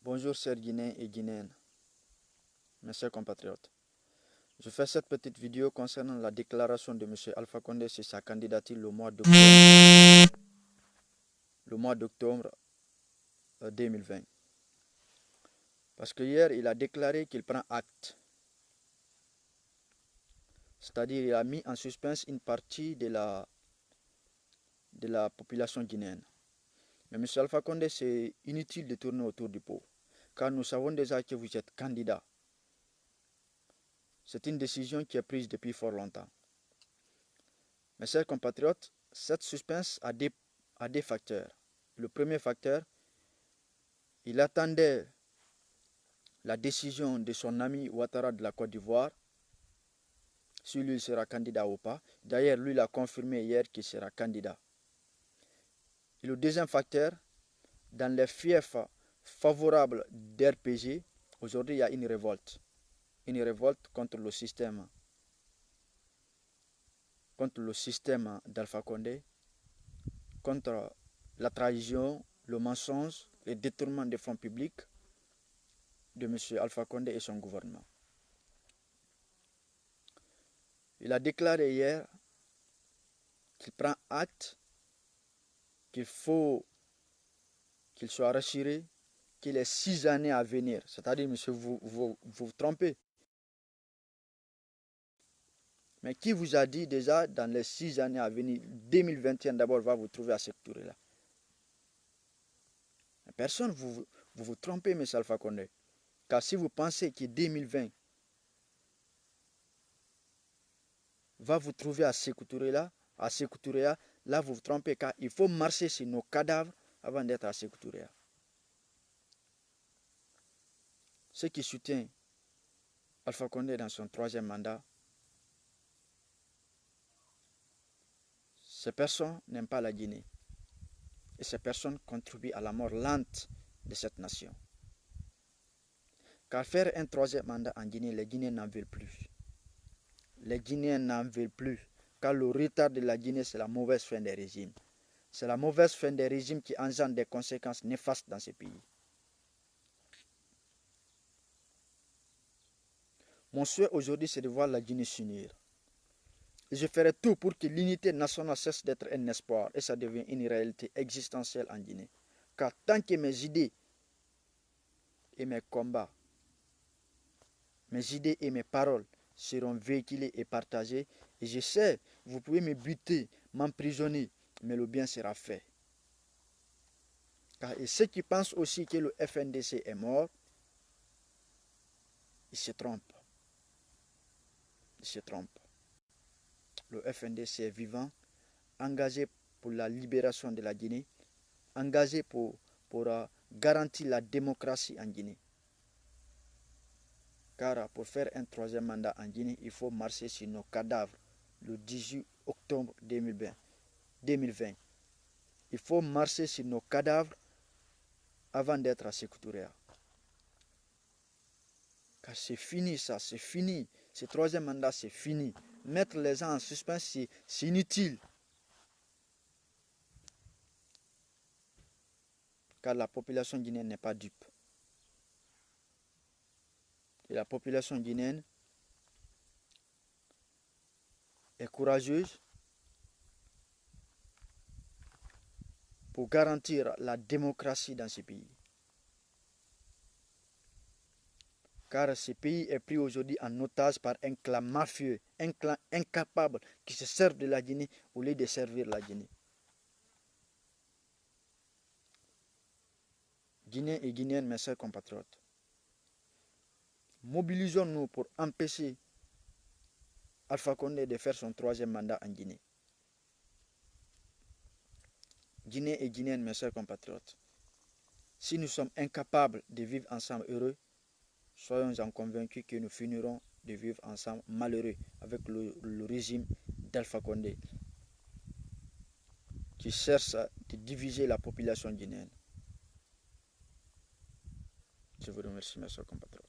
Bonjour chers Guinéens et Guinéennes, mes chers compatriotes. Je fais cette petite vidéo concernant la déclaration de M. Alpha Condé sur sa candidature le mois d'octobre 2020. Parce que hier, il a déclaré qu'il prend acte. C'est-à-dire qu'il a mis en suspens une partie de la population guinéenne. Mais M. Alpha Condé, c'est inutile de tourner autour du pot, car nous savons déjà que vous êtes candidat. C'est une décision qui est prise depuis fort longtemps. Mes chers compatriotes, cette suspense a des facteurs. Le premier facteur, il attendait la décision de son ami Ouattara de la Côte d'Ivoire, si lui sera candidat ou pas. D'ailleurs, lui l'a confirmé hier qu'il sera candidat. Et le deuxième facteur, dans les fiefs favorables d'RPG, aujourd'hui il y a une révolte contre le système d'Alpha Condé, contre la trahison, le mensonge, le détournement des fonds publics de M. Alpha Condé et son gouvernement. Il a déclaré hier qu'il prend acte, qu'il faut qu'il soit rassuré qu'il ait 6 années à venir. C'est-à-dire, monsieur, vous vous trompez. Mais qui vous a dit déjà dans les 6 années à venir, 2021 d'abord va vous trouver à cette tour-là? Personne, vous vous trompez, M. Alpha Condé. Car si vous pensez que 2020 va vous trouver à Sékou Touré, là vous vous trompez, car il faut marcher sur nos cadavres avant d'être à Sékou Touré. Ceux qui soutiennent Alpha Condé dans son 3e mandat, ces personnes n'aiment pas la Guinée. Et ces personnes contribuent à la mort lente de cette nation. Car faire un 3e mandat en Guinée, les Guinéens n'en veulent plus. Les Guinéens n'en veulent plus. Car le retard de la Guinée, c'est la mauvaise fin des régimes. C'est la mauvaise fin des régimes qui engendre des conséquences néfastes dans ces pays. Mon souhait aujourd'hui, c'est de voir la Guinée s'unir. Et je ferai tout pour que l'unité nationale cesse d'être un espoir et ça devienne une réalité existentielle en Guinée. Car tant que mes idées et mes combats, mes idées et mes paroles seront véhiculées et partagées, et je sais, vous pouvez me buter, m'emprisonner, mais le bien sera fait. Car et ceux qui pensent aussi que le FNDC est mort, ils se trompent. Ils se trompent. Le FNDC est vivant, engagé pour la libération de la Guinée, engagé pour garantir la démocratie en Guinée. Car pour faire un 3e mandat en Guinée, il faut marcher sur nos cadavres le 18 octobre 2020. Il faut marcher sur nos cadavres avant d'être à Sékou Touré. Car c'est fini ça, c'est fini. Ce 3e mandat, c'est fini. Mettre les gens en suspens, c'est inutile. Car la population guinéenne n'est pas dupe. Et la population guinéenne est courageuse pour garantir la démocratie dans ce pays. Car ce pays est pris aujourd'hui en otage par un clan mafieux, un clan incapable qui se sert de la Guinée au lieu de servir la Guinée. Guinéens et Guinéennes, mes chers compatriotes, mobilisons-nous pour empêcher Alpha Condé de faire son 3e mandat en Guinée. Guinéens et Guinéennes, mes chers compatriotes, si nous sommes incapables de vivre ensemble heureux, soyons-en convaincus que nous finirons de vivre ensemble malheureux avec le régime d'Alpha Condé qui cherche à diviser la population guinéenne. Je vous remercie, mes chers compatriotes.